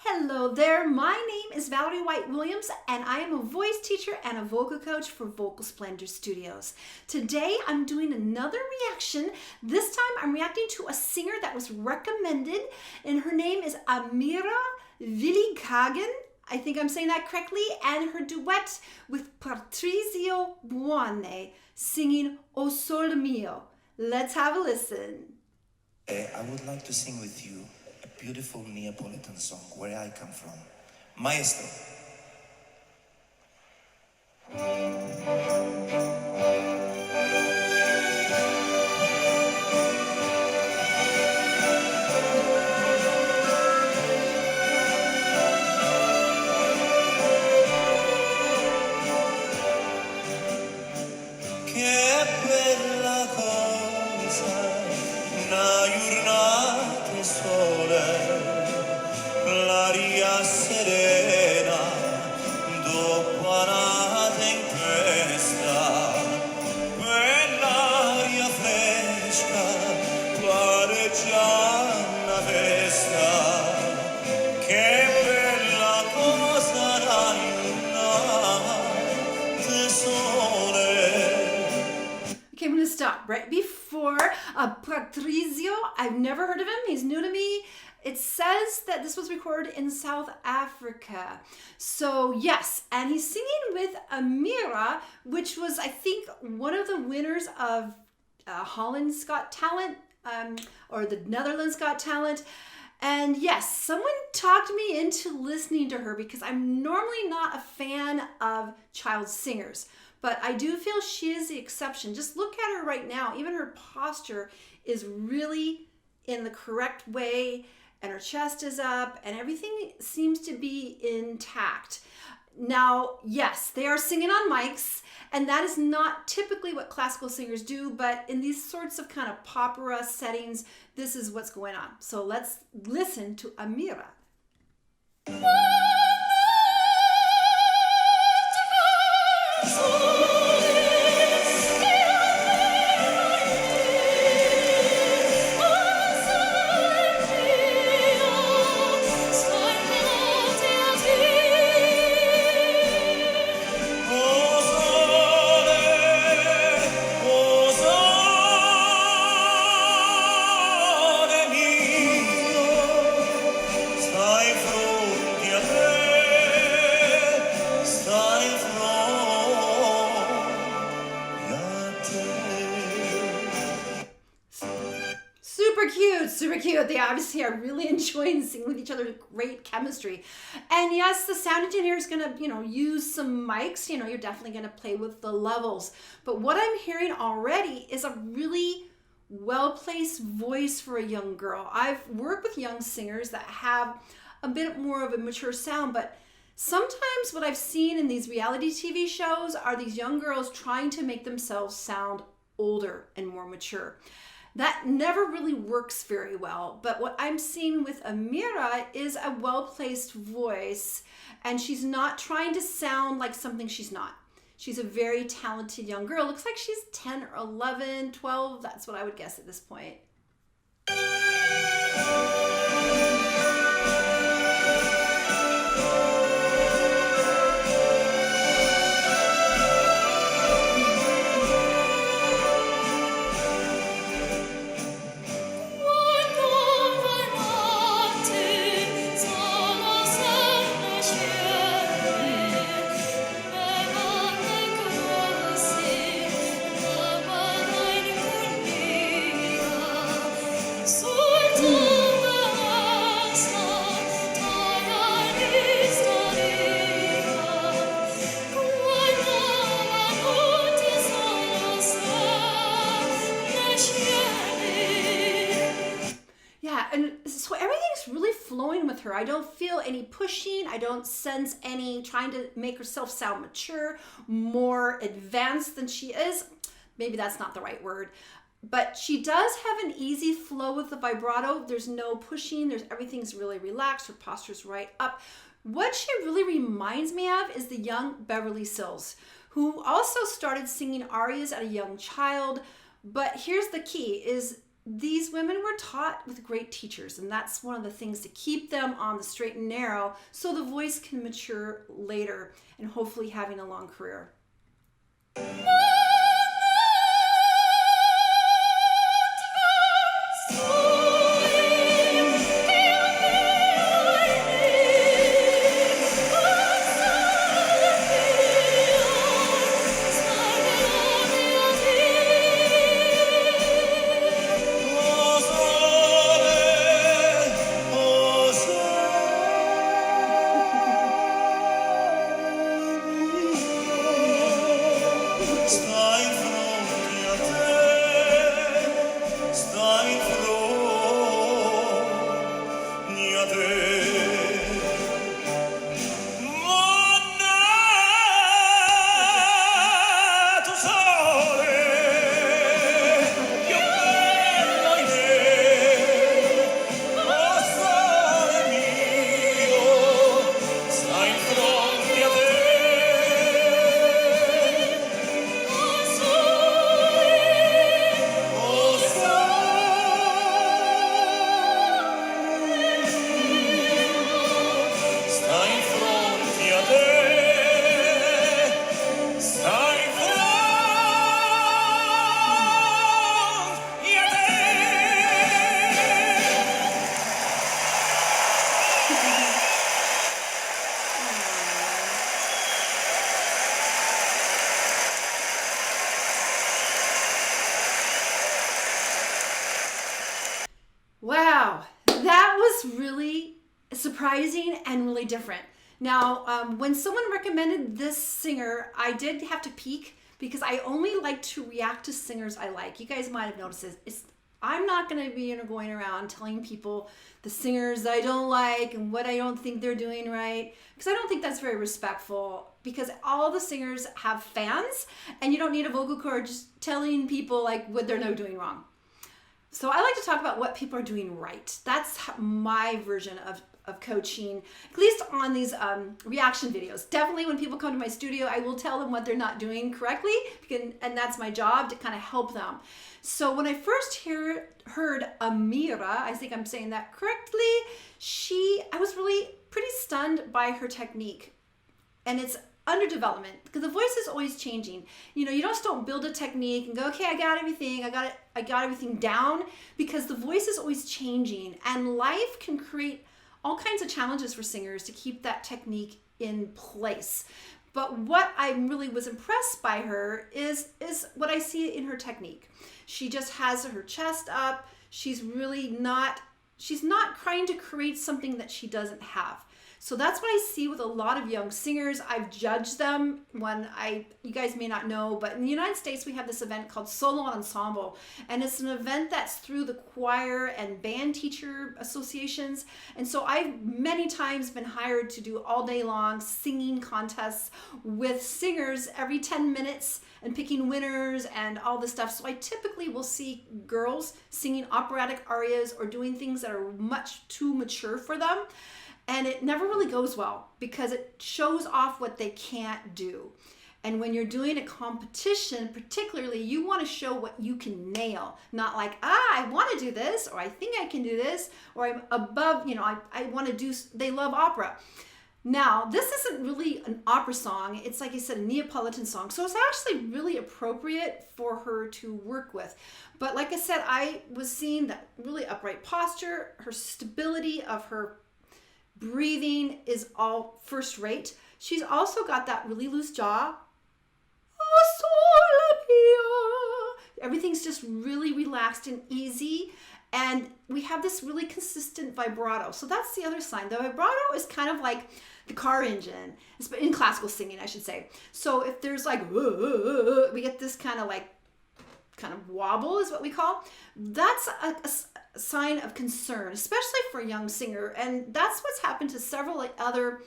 Hello there, my name is Valerie White Williams and I am a voice teacher and a vocal coach for Vocal Splendor Studios. Today I'm doing another reaction. This time I'm reacting to a singer that was recommended and her name is Amira Willighagen. I think I'm saying that correctly, and her duet with Patrizio Buanne singing O Sole Mio. Let's have a listen. I would like to sing with you a beautiful Neapolitan song where I come from. Maestro. Che bella cosa, una giornata di sole, l'aria serena, dopo una tempesta, quell'aria fresca, pare già una festa, che bella cosa la giornata di sole. Okay, I'm going to stop right before Patrizio. I've never heard of him. He's new to me. It says that this was recorded in South Africa. So yes, and he's singing with Amira, which was, I think, one of the winners of Holland's Got Talent, or the Netherlands Got Talent. And yes, someone talked me into listening to her because I'm normally not a fan of child singers. But I do feel she is the exception. Just look at her right now. Even her posture is really in the correct way, and her chest is up, and everything seems to be intact. Now, yes, they are singing on mics, and that is not typically what classical singers do, but in these sorts of kind of opera settings, this is what's going on. So let's listen to Amira. Super cute. They obviously are really enjoying singing with each other. Great chemistry. And yes, the sound engineer is going to, use some mics. You're definitely going to play with the levels. But what I'm hearing already is a really well-placed voice for a young girl. I've worked with young singers that have a bit more of a mature sound, but sometimes what I've seen in these reality TV shows are these young girls trying to make themselves sound older and more mature. That never really works very well, but what I'm seeing with Amira is a well-placed voice, and she's not trying to sound like something she's not. She's a very talented young girl. Looks like she's 10 or 11, 12, that's what I would guess at this point. And so everything's really flowing with her. I don't feel any pushing. I don't sense any trying to make herself sound mature, more advanced than she is. Maybe that's not the right word. But she does have an easy flow with the vibrato. There's no pushing. Everything's really relaxed. Her posture's right up. What she really reminds me of is the young Beverly Sills, who also started singing arias at a young child. But here's the key, is these women were taught with great teachers, and that's one of the things to keep them on the straight and narrow so the voice can mature later and hopefully having a long career. Wow, that was really surprising and really different. Now, when someone recommended this singer, I did have to peek because I only like to react to singers I like. You guys might have noticed this. I'm not going to be going around telling people the singers I don't like and what I don't think they're doing right, because I don't think that's very respectful, because all the singers have fans and you don't need a vocal coach just telling people like what they're not doing wrong. So I like to talk about what people are doing right. That's my version of coaching, at least on these reaction videos. Definitely when people come to my studio, I will tell them what they're not doing correctly, and that's my job, to kind of help them. So when I first heard Amira, I think I'm saying that correctly, I was really pretty stunned by her technique. And it's under development, because the voice is always changing. You know, you just don't build a technique and go, okay, I got everything down, because the voice is always changing, and life can create all kinds of challenges for singers to keep that technique in place. But what I really was impressed by her is what I see in her technique. She just has her chest up. She's not trying to create something that she doesn't have. So that's what I see with a lot of young singers. I've judged them you guys may not know, but in the United States, we have this event called Solo Ensemble. And it's an event that's through the choir and band teacher associations. And so I've many times been hired to do all day long singing contests with singers every 10 minutes and picking winners and all this stuff. So I typically will see girls singing operatic arias or doing things that are much too mature for them. And it never really goes well, because it shows off what they can't do. And when you're doing a competition, particularly, you want to show what you can nail. Not like, I want to do this, or I think I can do this, or I'm above, I want to do, they love opera. Now, this isn't really an opera song. It's, like I said, a Neapolitan song. So it's actually really appropriate for her to work with. But like I said, I was seeing that really upright posture, her stability of her breathing is all first rate. She's also got that really loose jaw. O Sole Mio. Everything's just really relaxed and easy. And we have this really consistent vibrato. So that's the other sign. The vibrato is kind of like the car engine, in classical singing, I should say. So if there's like, we get this kind of wobble is what we call. That's a sign of concern, especially for a young singer. And that's what's happened to several other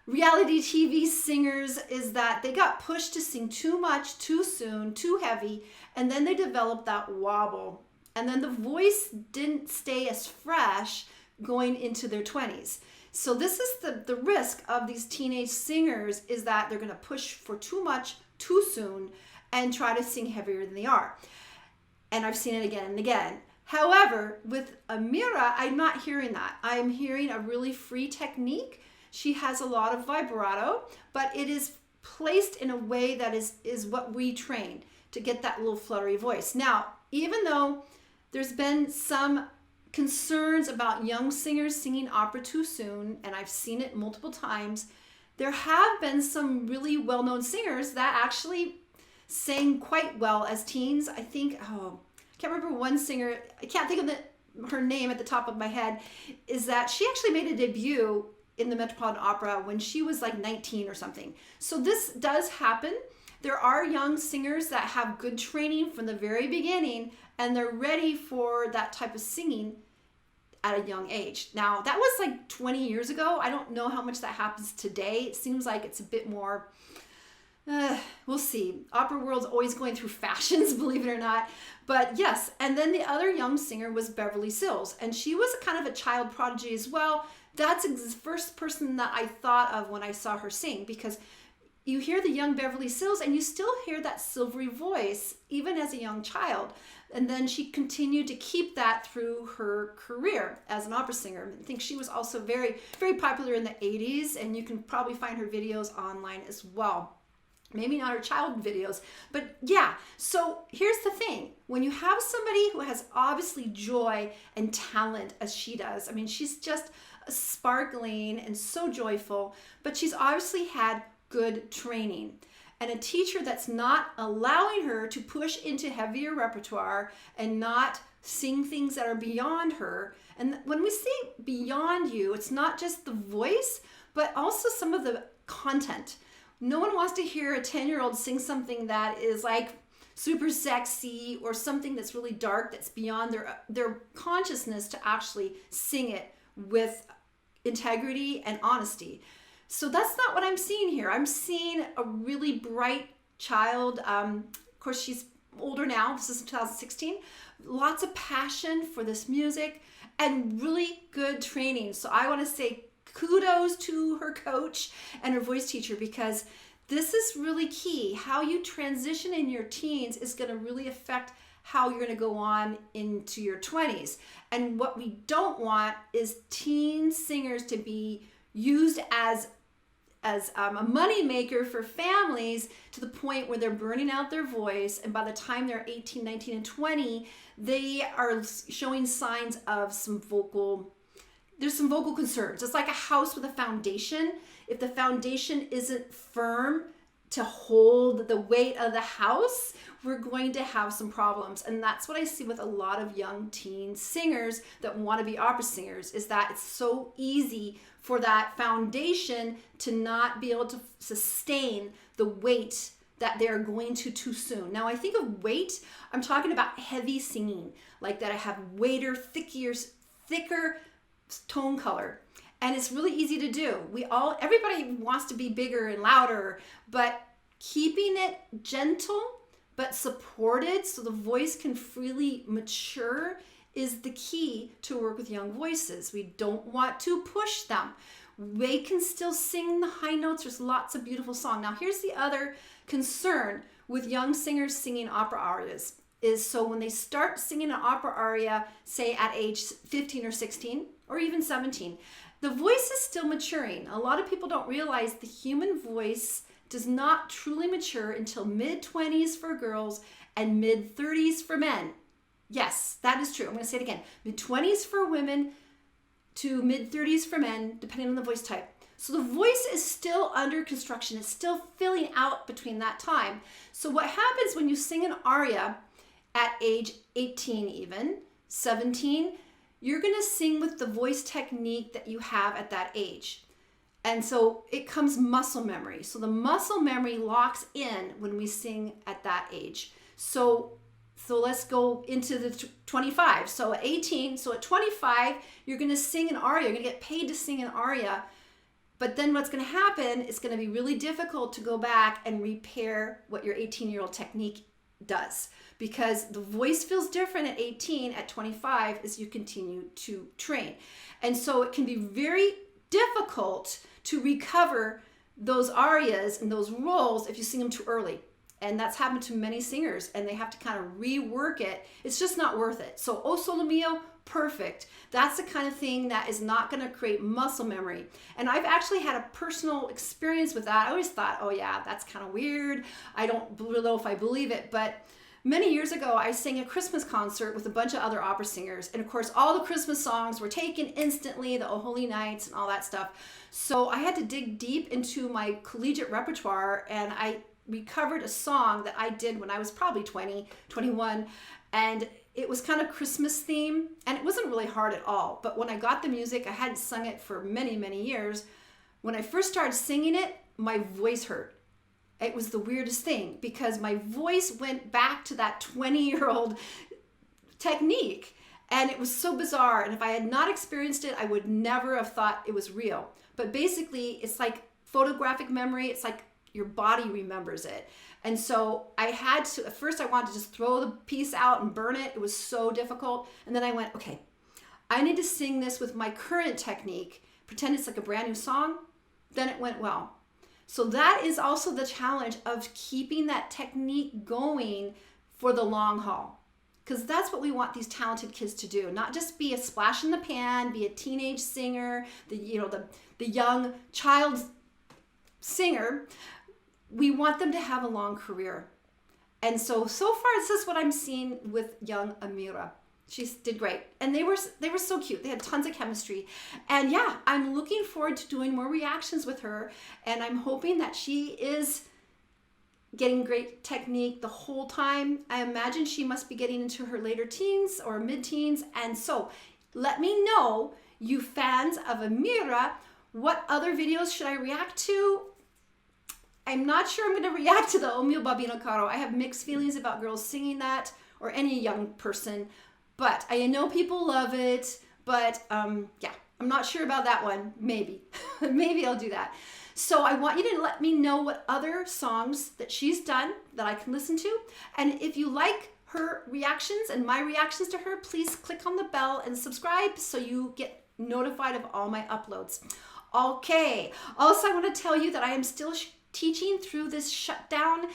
reality TV singers, is that they got pushed to sing too much, too soon, too heavy, and then they developed that wobble. And then the voice didn't stay as fresh going into their 20s. So this is the risk of these teenage singers, is that they're going to push for too much, too soon, and try to sing heavier than they are. And I've seen it again and again. However, with Amira, I'm not hearing that. I'm hearing a really free technique. She has a lot of vibrato, but it is placed in a way that is what we train to get that little fluttery voice. Now, even though there's been some concerns about young singers singing opera too soon, and I've seen it multiple times, there have been some really well-known singers that actually sang quite well as teens. I think, I can't remember one singer, I can't think of her name at the top of my head, is that she actually made a debut in the Metropolitan Opera when she was like 19 or something. So this does happen. There are young singers that have good training from the very beginning, and they're ready for that type of singing at a young age. Now, that was like 20 years ago. I don't know how much that happens today. It seems like it's a bit more, we'll see. Opera world's always going through fashions, believe it or not. But yes, and then the other young singer was Beverly Sills, and she was kind of a child prodigy as well. That's the first person that I thought of when I saw her sing, because you hear the young Beverly Sills and you still hear that silvery voice, even as a young child. And then she continued to keep that through her career as an opera singer. I think she was also very, very popular in the 80s, and you can probably find her videos online as well. Maybe not her child videos, but yeah. So here's the thing. When you have somebody who has obviously joy and talent as she does, I mean, she's just sparkling and so joyful, but she's obviously had good training, and a teacher that's not allowing her to push into heavier repertoire and not sing things that are beyond her. And when we say beyond you, it's not just the voice, but also some of the content. No one wants to hear a 10-year-old sing something that is like super sexy or something that's really dark, that's beyond their consciousness to actually sing it with integrity and honesty. So that's not what I'm seeing here. I'm seeing a really bright child. Of course, she's older now. This is 2016. Lots of passion for this music and really good training. So I want to say kudos to her coach and her voice teacher, because this is really key. How you transition in your teens is going to really affect how you're going to go on into your 20s. And what we don't want is teen singers to be used as a money maker for families, to the point where they're burning out their voice, and by the time they're 18, 19, and 20, they are showing signs of some vocal concerns. It's like a house with a foundation. If the foundation isn't firm to hold the weight of the house, we're going to have some problems. And that's what I see with a lot of young teen singers that want to be opera singers, is that it's so easy for that foundation to not be able to sustain the weight that they're going to too soon. Now, I think of weight, I'm talking about heavy singing, like that I have thicker tone color. And it's really easy to do. Everybody wants to be bigger and louder, but keeping it gentle but supported so the voice can freely mature is the key to work with young voices. We don't want to push them. They can still sing the high notes. There's lots of beautiful songs. Now, here's the other concern with young singers singing opera arias, is so when they start singing an opera aria, say at age 15 or 16 or even 17, the voice is still maturing. A lot of people don't realize the human voice does not truly mature until mid-20s for girls and mid-30s for men. Yes, that is true. I'm going to say it again. Mid-20s for women to mid-30s for men, depending on the voice type. So the voice is still under construction. It's still filling out between that time. So what happens when you sing an aria at age 18 even, 17, you're going to sing with the voice technique that you have at that age. And so it comes muscle memory. So the muscle memory locks in when we sing at that age. So let's go into the 25. So at 18, so at 25, you're going to sing an aria. You're going to get paid to sing an aria. But then what's going to happen, it's going to be really difficult to go back and repair what your 18-year-old technique does, because the voice feels different at 18, at 25, as you continue to train. And so it can be very difficult to recover those arias and those roles if you sing them too early. And that's happened to many singers, and they have to kind of rework it. It's just not worth it. So O Sole Mio, perfect. That's the kind of thing that is not going to create muscle memory. And I've actually had a personal experience with that. I always thought, oh yeah, that's kind of weird. I don't know if I believe it, but many years ago, I sang a Christmas concert with a bunch of other opera singers. And of course, all the Christmas songs were taken instantly, the O Holy Nights and all that stuff. So I had to dig deep into my collegiate repertoire, and I recovered a song that I did when I was probably 20, 21. And it was kind of Christmas theme, and it wasn't really hard at all. But when I got the music, I hadn't sung it for many, many years. When I first started singing it, my voice hurt. It was the weirdest thing because my voice went back to that 20-year-old technique, and it was so bizarre. And if I had not experienced it, I would never have thought it was real. But basically, it's like photographic memory. It's like your body remembers it. And so I had to, at first I wanted to just throw the piece out and burn it. It was so difficult. And then I went, okay, I need to sing this with my current technique, pretend it's like a brand new song. Then it went well. So that is also the challenge of keeping that technique going for the long haul. Because that's what we want these talented kids to do. Not just be a splash in the pan, be a teenage singer, the young child singer. We want them to have a long career. And so far, this is what I'm seeing with young Amira. She did great. And they were so cute. They had tons of chemistry. And yeah, I'm looking forward to doing more reactions with her. And I'm hoping that she is getting great technique the whole time. I imagine she must be getting into her later teens or mid-teens. And so let me know, you fans of Amira, what other videos should I react to? I'm not sure I'm going to react to the O Mio Babino Caro. I have mixed feelings about girls singing that, or any young person. But I know people love it. But yeah, I'm not sure about that one. Maybe. Maybe I'll do that. So I want you to let me know what other songs that she's done that I can listen to. And if you like her reactions and my reactions to her, please click on the bell and subscribe so you get notified of all my uploads. Okay. Also, I want to tell you that I am still teaching through this shutdown.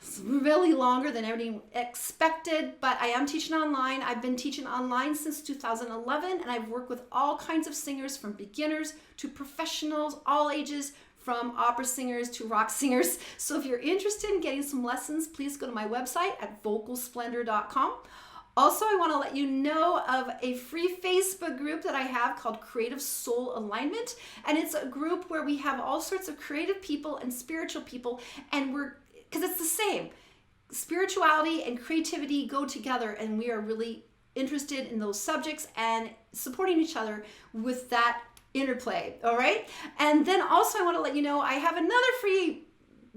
It's really longer than everybody expected, but I am teaching online. I've been teaching online since 2011, and I've worked with all kinds of singers, from beginners to professionals, all ages, from opera singers to rock singers. So if you're interested in getting some lessons, please go to my website at vocalsplendor.com. Also, I want to let you know of a free Facebook group that I have called Creative Soul Alignment. And it's a group where we have all sorts of creative people and spiritual people. And because it's the same. Spirituality and creativity go together. And we are really interested in those subjects and supporting each other with that interplay. All right. And then also I want to let you know I have another free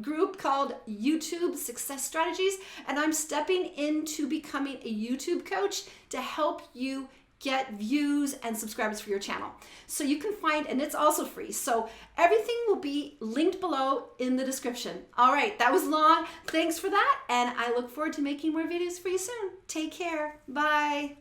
group called YouTube Success Strategies, and I'm stepping into becoming a YouTube coach to help you get views and subscribers for your channel. So you can find, and it's also free. So everything will be linked below in the description. All right, that was long. Thanks for that, and I look forward to making more videos for you soon. Take care. Bye.